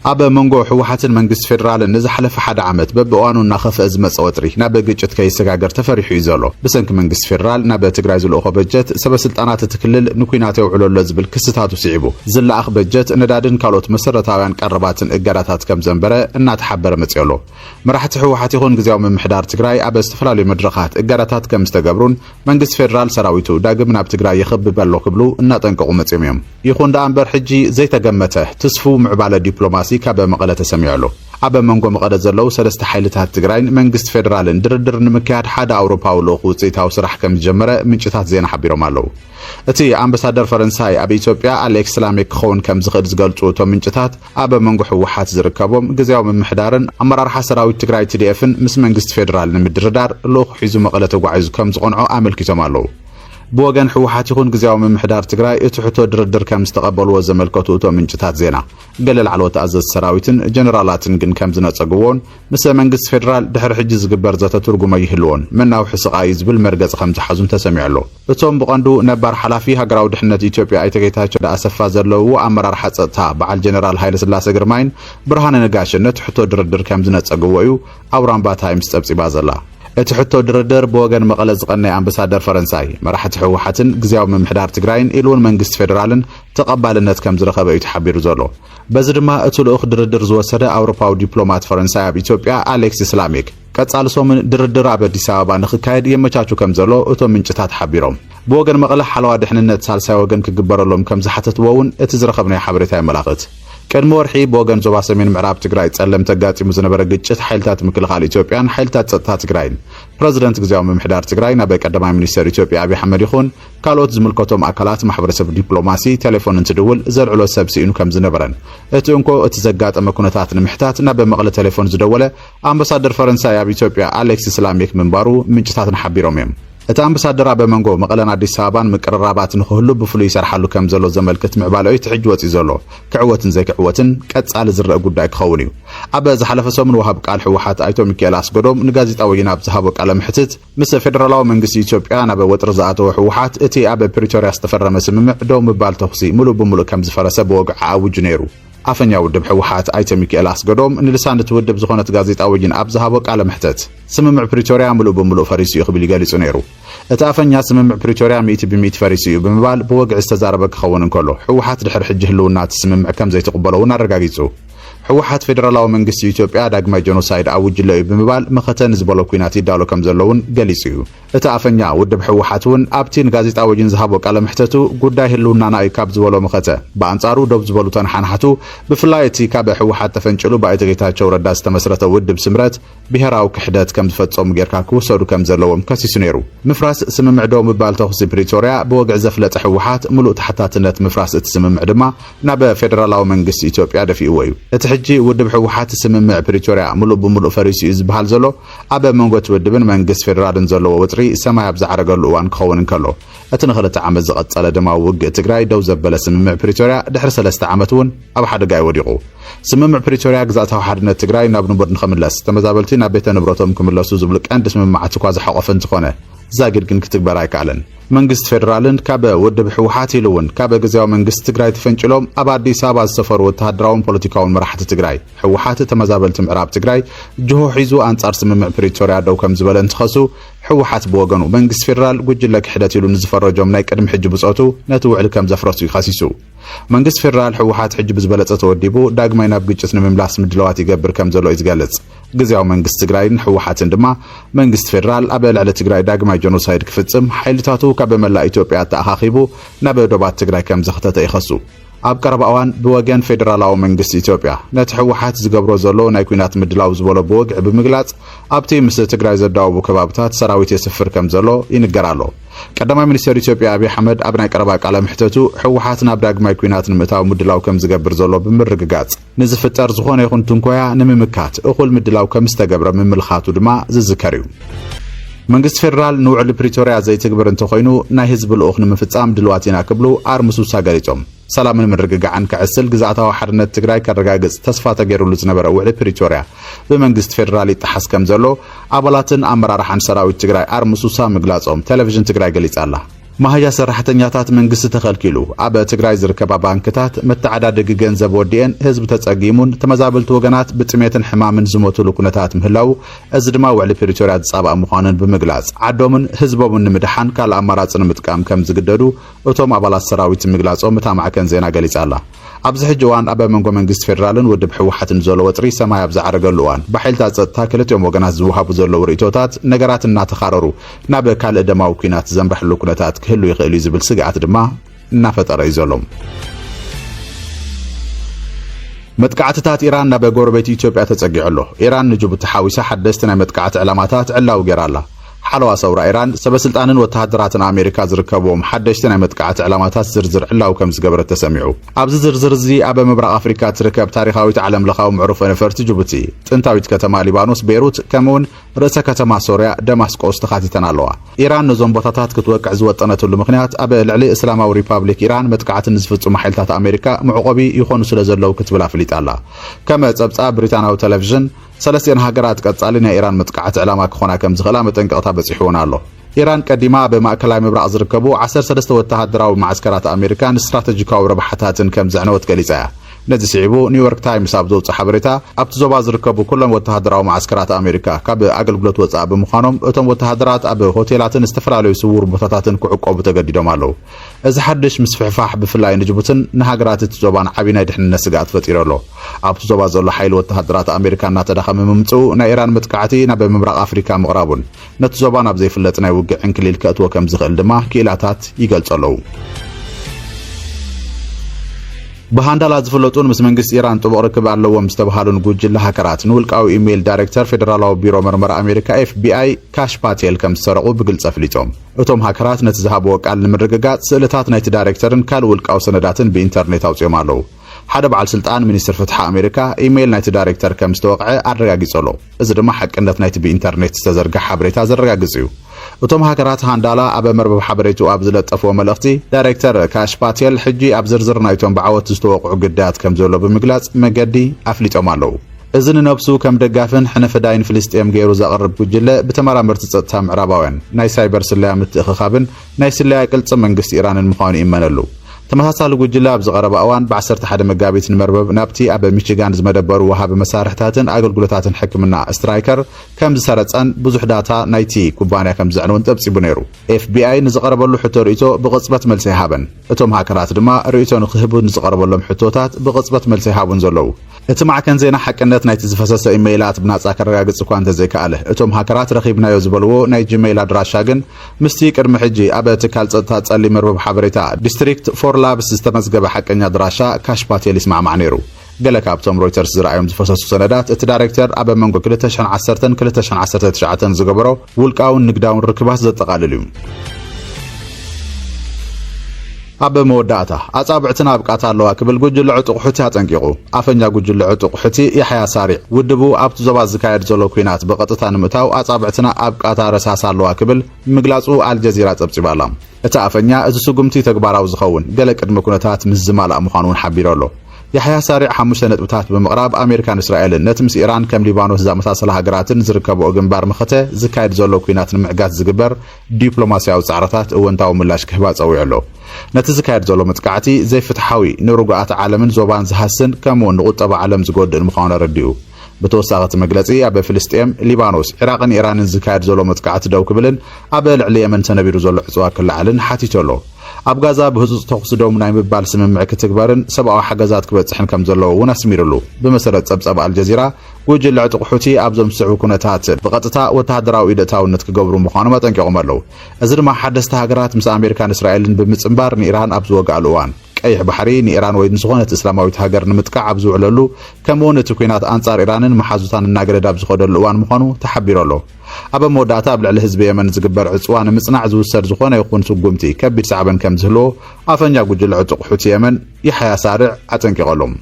أبا منجو حوحات المنجس فيدرال نزح لف حد عمت ببقوانو نخف أزمة صوتري نبى جتشت كي سجاجر تفرح يزالو بسنك منجس فيدرال نبى تجريز الأخو بجت سبب سلطانات تكلل نكويناته وعلو اللز بالكستات وسعبو زل أخ بجت ندادن كالوت مسرتاوان قربات إجارات كم زنبرة إنها تحبر متيالو مرحة حوحات يكون جزاو من محدار تجري أبى استفلال مدرخات إجارات كم استجبرون منجس فيدرال سراويتو داقم ناب تجري يخب ببلو قبلو إنها تنقو متيميم يكون دا أنبر حجي زي تجمته تصفو معبالة دبلوماسي كابا مقالة سميعلو أبا منقو مقالة زلو سلست حيلتها التقرين منقست فيدرالن دردر نمكاد حدا أوروبا ولوخو تيتاو سرح كم جمرة من جتات زين حبيرو مالو اتي امبسادر فرنساي أبي إثيوبيا أليكس سلاميك خون كم زخد زقلتو تو من جتات أبا منقو حوحات زركبوم جزاو من محدارن أمرار حسراوي تقراي تديفن مس منقست فيدرالن مدردار لوخ حيزو مقالة وعيزو كم زقنعو عامل كتو مالو بوغان حوحات يكون جزاو من محدار تقراي اتحتو دردر كم استقبلوا زملكتو تو من جتات زينا قلل على تأزز سراويتن جنرالاتن جن كم زناتقوون مثل منقس فيدرال دحر حجز قبر ذات ترجمة يهلون مناو حسقايز بالمرقز خمس حزم تسمع له اتوم بقندو نبار حلافي هقراو دحنة إثيوبيا أيتكيتها شدا أسفا زرلو وأمرار حصتها بعد جنرال هايل سلاسة جرماين برهان نقاش نتحتو دردر كم زناتقويو أو رامباتها مستبسي بازلا اتحتو دردر بوغان مقالز قناي امبسادر فرنساي مرحة حوحاتن جزاو من محدار تقراين إلون منقست فيدرالن تقبالنت كم زرخبا يتحبير زولو بزرما اتو لأخ دردر زوسده أوروباو ديبلومات فرنساي بإثيوبيا أليكس سلاميك كتصالسو من دردر عبد سابا نخكايد يمچاچو كم زلو اتو من جتات حبيروم بوغان مقاله حلوا دحننت سالساي وغن كغبرلهم كم زحتت وون اتزرخبنا حبرتاي ملاقت كان مورحي بوغان زوبا سمين معراب تقراي تصلم تغاطي مزنبره ግጭት حيلتات مكلخال ኢትዮጵያን حيلتات ጸጥታ ትግራይን ፕሬዝዳንት ግዛው መምሕዳር ትግራይ ናብ ቀዳማይ ሚኒስትር ኢትዮጵያ አብይ አህመድ ይኹን ካልኦት ዝምልከቶም አካላት ማህበረሰብ ዲፕሎማሲ ቴሌፎን እንትድውል ዘልዕሎ ሰብሲኑ ከም ዝነበረን እቲ እንኮ እቲ ዘጋጠመ ኩነታት ንምሕታት ናብ መቀለ ቴሌፎን ዝደወለ አምባሳደር ፈረንሳይ አብ ኢትዮጵያ አሌክስ ስላሚክ መንባሩ ምንጭታትን ሓቢሮም እዮም እቲ አምባሳደር አበ መንጎ መቀለን አዲስ አበባን መቀረራባት ንኽህሉ ብፍሉ ይሰርሓሉ ከም ዘሎ ዘመልክት ምዕባላዊ ትሕጅወት ዘሎ ክዕወትን ዘይክዕወትን ቀጻል ዝረአ ጉዳይ ክኸውን እዩ አበ ዝሓለፈ ሰሙን ወሃብ ቃል ሕወሓት አይቶ ሚካኤል አስገዶም ንጋዜጣዊ ናብ ዝሃቦ ቃለ ምሕትት ምስ ፌደራላዊ መንግስቲ ኢትዮጵያ ናብ ወጥር ዝኣተወ ሕወሓት እቲ አበ ፕሪቶሪያ ዝተፈረመ ስምምዕ ደው ምባል ተኽሲ ሙሉ ብሙሉ ከም ዝፈረሰ በወግዓ አውጅ ነይሩ أفنيا ودب حوحات أيتم ميكيل أسقدوم إن لسان تودب زخونة غازيتا وجين أبزها وقال محتت سممع بريتوريا ملو بملو فريسي يخبلي قالي سنيرو اتافنيا سممع بريتوريا 100% فريسي بمبال بوقع استزاربك خونن كله حوحات دحر حجه لونات سممع كم زي تقبلونا رقاقيتو حوحات فيدرالاو منجست ኢትዮጵያ ዳግማይ ጄኖሳይድ አውጅለው በመባል መኸተን ዝበሎ ኩናት ይዳሎ ከም ዘለውን ገሊጽዩ እታፈኛ ወድብ ሕወሓቱን ኣብቲን ጋዜጣዊ ወጅን ዝሃቦ ቃለ ምሕተቱ ጉዳይ ህልውና ናይ ካብ ዝበሎ መኸተ በአንጻሩ ደብ ዝበሉ ተንሓንሓቱ ብፍላይ እቲ ካብ ሕወሓት ተፈንጭሉ ባይተ ጌታቸው ረዳ ዝተመስረተ ውድብ ስምረት ብሄራዊ ክሕደት ከም ዝፈጸሙ ጌርካ ክውሰዱ ከም ዘለዎም ከሲሱ ነይሩ ምፍራስ ስምምዕ ደው ምባል ተኽሲ ፕሪቶሪያ ብወግዕ ዘፍለጠ ሕወሓት ሙሉእ ተሓታትነት ምፍራስ እቲ ስምምዕ ድማ ናብ ፌደራላዊ መንግስቲ ኢትዮጵያ ደፊኡ እዩ حجي ودب حوحات سممع بريتوريا ملو بملو فريسي إزبحال زلو أبا منغوت ودبن منغس فيدرالن زلو وطري سما يبزع رقلو وان كخونن كلو اتنخلت عمز زغط على دما وق تقراي دو زبل سممع بريتوريا دحر 3 عامتون أبا حدا قاي وديقو سممع بريتوريا قزاتها حدنا تقراي نابن بردن خملس تمزابلتي نابيتا نبروتهم كملسو زبلك أند سممع تكواز حقفن تخونه زاقر كن كتب براي كالن منجست فيدرالن كابا ودب حوحات لون كابا جزاو منجست تجراي تفنجلهم أبادي سابع السفر وتهدراون بوليتيكاون مرحلة تجراي حوحات تمزابلت معراب تجراي جهو حيزو أنصار سممع بريتوريا دو كم زبلن تخصو حوحات بوغنو منجست فيدرال قجل لك حداتي لون زفرجهم نايك قدم حجب صوتو نتوع لكم زفرسو يخاسيسو منجست فيدرال حوحات حجب زبلت توديبو داغماي ناب ግጭት ንምምላስ ምድለዋት ይገብር ከም ዘሎ ይዝጋለጽ ግዛው መንግስት ትግራይን ሕወሓትን ድማ መንግስት ፌደራል አበል على ትግራይ ዳግማይ ጄኖሳይድ ክፍጽም ሓይልታቱ ከበመላ ኢትዮጵያ ተኣኻኺቡ ናብ ደባት ትግራይ ከም ዘኽተተ ይኸሱ ኣብ ቀረባዋን ብወገን ፌደራላዊ መንግስት ኢትዮጵያ ነቲ ሕወሓት ዝገብሮ ዘሎ ናይ ኩናት ምድላው ዝበሎ በወግዕ ብምግላጽ ኣብቲ ምስ ትግራይ ዘዳውቡ ከባብታት ሰራዊት የስፍር ከም ዘሎ ይንገራሎ ቀዳማይ ሚኒስትር ኢትዮጵያ አብይ አህመድ ኣብ ናይ ቀረባ ቃለ ምሕተቱ ሕወሓት ናብ ዳግማይ ኩናት ንምእታው ምድላው ከም ዝገብር ዘሎ ብምርግጋጽ ንዝፍጠር ዝኾነ ይኹን ትንኮያ ንምምካት እኹል ምድላው ከም ዝተገብረ ምምልኻቱ ድማ ዝዝከር እዩ መንግስት ፌደራል ንውዕል ፕሪቶሪያ ዘይትግበር እንተኾይኑ ናይ ህዝብ ልኡኽ ንምፍጻም ድልዋቲና ክብሉ ኣርምሱሳ ገሊጾም ሰላምን ምርግጋዕን ከዕስል ግዛታዊ ሓድነት ትግራይ ከረጋግጽ ተስፋ ተገይሩሉ ዝነበረ ውዕል ፕሪቶሪያ በመንግስት ፌደራል ይጥሓስ ከም ዘሎ ኣባላትን ኣመራርሓን ሰራዊት ትግራይ ኣርምሱሳ ምግላጾም ቴሌቪዥን ትግራይ ገሊጻላ ማህያ ሰራሕተኛታት መንግስቲ ተኸልኪሉ ኣብ ትግራይ ዝርከባ ባንክታት መተዓዳደጊ ገንዘብ ወዲአን ህዝብ ተጸጊሙን ተመዛበልቲ ወገናት ብጥሜትን ሕማምን ዝሞቱሉ ኩነታት ምህላው እዚ ድማ ውዕሊ ፕሪቶሪያ ዝጻብኣ ምዃኑን ብምግላጽ ዓዶምን ህዝቦምን ንምድሓን ካል ኣማራጽ ንምጥቃም ከም ዝግደዱ እቶም ኣባላት ሰራዊት ምግላጾም እታ ማዕከን ዜና ገሊጻ ኣላ። ኣብዚ ሕጂ እዋን ኣብ መንጎ መንግስቲ ፌደራልን ውድብ ሕወሓትን ዘሎ ወጥሪ ሰማይ ኣብ ዝዓረገሉ እዋን ብሓይልታት ጸጥታ ክልቲኦም ወገናት ዝወሃቡ ዘለዉ ርእቶታት ነገራት እናተኻረሩ ናብ ካልእ ደማዊ ኩናት ዘምርሕሉ ኩነታት ክህሉ ይኽእሉ ዝብል ስግኣት ድማ እናፈጠረ እዩ ዘሎ። መጥቃዕትታት ኢራን ናብ ጎረቤት ኢትዮጵያ ተጸጊዑ ኣሎ። ኢራን ንጅቡቲ ሓዊሳ ሓደስቲ ናይ መጥቃዕቲ ዕላማታት ዕላው ገይራ ኣላ። ሓለዋ ሰውራ ኢራን ሰበስልጣንን ወተሃደራትን ኣሜሪካ ዝርከብዎም ሓደሽቲ ናይ መጥቃዕቲ ዕላማታት ዝርዝር ዕላው ከም ዝገበረት ተሰሚዑ። ኣብዚ ዝርዝር እዚ ኣብ ምብራቕ ኣፍሪካ ትርከብ ታሪኻዊት ዓለም ለኻዊ ምዕሩፍ ነፈርቲ ጅቡቲ፣ ጥንታዊት ከተማ ሊባኖስ ቤይሩት ከምኡውን ርእሰ ከተማ ሶርያ ደማስቆስ ተኻቲተን ኣለዋ። ኢራን ነዞም ቦታታት ክትወቅዕ ዝወጠነትሉ ምክንያት ኣብ ልዕሊ እስላማዊ ሪፓብሊክ ኢራን መጥቃዕትን ዝፍጽሙ ሓይልታት ኣሜሪካ መዕቆቢ ይኾኑ ስለ ዘለው ክትብል ኣፍሊጣ ኣላ። ከም ጸብጻብ ብሪታናዊ ቴሌቪዥን ሰለስተ ሃገራት ቀጻሊ ናይ ኢራን መጥቃዕቲ ዕላማ ክኾና ከም ዝኽእላ መጠንቀቕታ በፂሑን ኣሎ። ኢራን ቀዲማ በማእከላይ ምብራቕ ዝርከቡ 13 ወተሃደራዊ ማዕስከራት ኣሜሪካን ስትራቴጂካዊ ረብሓታትን ከም ዘዕነወት ገሊጻ እያ። ነዚ ስዒቡ ኒውዮርክ ታይምስ ኣብ ዘውፅእ ሓበሬታ ኣብቲ ዞባ ዝርከቡ ኩሎም ወተሃደራዊ ማዕስከራት ኣሜሪካ ካብ ኣገልግሎት ወጻኢ ብምዃኖም እቶም ወተሃደራት ኣብ ሆቴላትን ዝተፈላለዩ ስውር ቦታታትን ክዕቆቡ ተገዲዶም ኣለዉ። እዚ ሓድሽ ምስፍሕፋሕ ብፍላይ ንጅቡትን ንሃገራት እቲ ዞባን ዓብዪ ናይ ድሕንነት ስግኣት ፈጢሩ ኣሎ። ኣብቲ ዞባ ዘሎ ሓይሊ ወተሃደራት ኣሜሪካ እናተዳኸመ ምምፅኡ ናይ ኢራን መጥቃዕቲ ናብ ምብራቕ ኣፍሪካ ምቕራቡን ነቲ ዞባ ናብ ዘይፍለጥ ናይ ውግዕ ዕንክሊል ከእትዎ ከም ዝኽእል ድማ ክኢላታት ይገልጹ ኣለዉ። በሃንዳላ ዝፍለጡን ምስ መንግስቲ ኢራን ጥቡቕ ርክብ ኣለዎም ዝተባሃሉን ጉጅለ ሃከራት ንውልቃዊ ኢሜይል ዳይሬክተር ፌደራላዊ ቢሮ ምርመራ ኣሜሪካ FBI ካሽ ፓቴል ከም ዝሰረቑ ብግልጽ ኣፍሊጦም። እቶም ሃከራት ነቲ ዝሃብዎ ቃል ንምርግጋጽ ስእልታት ናይቲ ዳይሬክተርን ካልእ ውልቃዊ ሰነዳትን ብኢንተርኔት ኣውፅኦም ኣለዉ። ሓደ በዓል ስልጣን ሚኒስትር ፍትሒ ኣሜሪካ ኢሜይል ናይቲ ዳይሬክተር ከም ዝተወቅዐ ኣረጋጊጹ ኣሎ። እዚ ድማ ሓቅነት ናይቲ ብኢንተርኔት ዝተዘርግሐ ሓበሬታ ዘረጋግጽ እዩ። እቶም ሃገራት ሃንዳላ ኣብ መርበብ ሓበሬቱ ኣብ ዝለጠፍዎ መልእኽቲ ዳይሬክተር ካሽ ፓቴል ሕጂ ኣብ ዝርዝር ናይቶም ብዓወት ዝተወቅዑ ግዳያት ከም ዘሎ ብምግላጽ መገዲ ኣፍሊጦም ኣለዉ። እዚ ንነብሱ ከም ደጋፍን ሕነፈዳይን ፍልስጤም ገይሩ ዘቕርብ ጉጅለ ብተመራመርቲ ጸጥታ ምዕራባውያን ናይ ሳይበር ስለያ ምትእኽኻብን ናይ ስለያ ቅልጽ መንግስቲ ኢራንን ምዃኑ ይመነሉ። ተመሳሳሊ ጉጅለ ኣብ ዝቐረበ እዋን ብ11 መጋቢት ንመርበብ ናብቲ ኣብ ሚችጋን ዝመደበሩ ወሃቢ መሳርሕታትን ኣገልግሎታትን ሕክምና ስትራይከር ከም ዝሰረፀን ብዙሕ ዳታ ናይቲ ኩባንያ ከም ዘዕነውን ጠብፂቡ ነይሩ። FBI ንዝቐረበሉ ሕቶ ርእቶ ብቕጽበት መልሲ ይሃበን። እቶም ሃከራት ድማ ርእቶ ንክህቡ ንዝቐረበሎም ሕቶታት ብቕጽበት መልሲ ይሃቡን ዘለዉ። እቲ ማዕከን ዜና ሓቅነት ናይቲ ዝፈሰሰ ኢሜይላት ብናጻ ከረጋግጽ እኳ እንተዘይከኣለ እቶም ሃከራት ረኺብናዮ ዝበልዎ ናይ ጂሜይል ኣድራሻ ግን ምስቲ ቅድሚ ሕጂ ኣብ ትካል ጸጥታ ጸሊም መርበብ ሓበሬታ ዲስትሪክት ፎር ላብስ ዝተመዝገበ ሓቀኛ ኣድራሻ ካሽ ፓቴል ይስማዕማዕ ነይሩ። ገለ ካብቶም ሮይተርስ ዝረኣዮም ዝፈሰሱ ሰነዳት እቲ ዳይሬክተር ኣብ መንጎ 2010ን 2019 ዝገበሮ ውልቃውን ንግዳውን ርክባት ዘጠቓልል እዩ። ኣብ መወዳእታ ኣጻብዕትና ኣብቃታ ኣለዋ ክብል ጉጅለ ዕጡቕ ሕቲ ኣጠንቂቑ። ኣፈኛ ጉጅለ ዕጡቕ ሕቲ የሕያ ሳሪዕ ውድቡ ኣብቲ ዞባ ዝካየድ ዘሎ ኩናት ብቐጥታ ንምእታው ኣጻብዕትና ኣብቃታ ረሳሳ ኣለዋ ክብል ምግላጹ ኣልጀዚራ ጸብጺባ ኣላ። እቲ ኣፈኛ እዚ ስጉምቲ ተግባራዊ ዝኸውን ገለ ቅድመ ኩነታት ምስ ዝማልኣ ምዃኑ እውን ሓቢሩ ኣሎ። የሕያ ሳሪዕ 5 ነጥብታት ብምቕራብ ኣሜሪካን እስራኤልን ነቲ ምስ ኢራን ከም ሊባኖስ ዝኣመሳሰለ ሃገራትን ዝርከብኦ ግንባር መኸተ ዝካየድ ዘሎ ኩናት ንምዕጋት ዝግበር ዲፕሎማስያዊ ጻዕርታት እወንታዊ ምላሽ ክህባ ጸዊዑ ኣሎ። ነቲ ዝካየድ ዘሎ መጥቃዕቲ ዘይፍትሓዊ ንርጉኣት ዓለምን ዞባን ዝሃስን ከምኡውን ንቁጠባ ዓለም ዝጎድእን ምዃኑ ረዲኡ። ብተወሳኺ እቲ መግለጺ ኣብ ፍልስጤም፣ ሊባኖስ፣ ኢራቅን ኢራንን ዝካየድ ዘሎ መጥቃዕቲ ደው ክብልን ኣብ ልዕሊ የመን ተነቢሩ ዘሎ ዕፅዋ ክለዓልን ሓቲቱ ኣሎ። ኣብ ጋዛ ብህፁፅ ተኹስ ደው ናይ ምባል ስምምዕ ክትግበርን ሰብኣዊ ሓገዛት ክበጽሕን ከም ዘለዎ እውን ኣስሚሩሉ። ብመሰረት ጸብጸብ ኣልጀዚራ ጉጅለ ዕጡቕ ሕቲ ኣብዞም ዝስዕቡ ኩነታት ብቐጥታ ወተሃደራዊ ኢደታውነት ክገብሩ ምዃኖም ኣጠንቂቖም ኣለዉ። እዚ ድማ ሓደስቲ ሃገራት ምስ ኣሜሪካን እስራኤልን ብምጽምባር ንኢራን ኣብ ዝወግኣሉ እዋን ቀይሕ ባሕሪ ንኢራን ወይ ንዝኾነት እስላማዊት ሃገር ንምጥቃዕ ኣብ ዝውዕለሉ ከምኡውን እቲ ኩናት ኣንጻር ኢራንን መሓዙታን እናገደድ ኣብ ዝኸደሉ እዋን ምዃኑ ተሓቢሩ ኣሎ። ኣብ መወዳእታ ኣብ ልዕሊ ህዝቢ የመን ዝግበር ዕፅዋ ንምጽናዕ ዝውሰድ ዝኾነ ይኹን ስጉምቲ ከቢድ ሳዕበን ከም ዝህልዎ ኣፈኛ ጉጅለ ዕጡቕ ሕቲ የመን የሕያ ሳሪዕ ኣጠንቂቖሎም።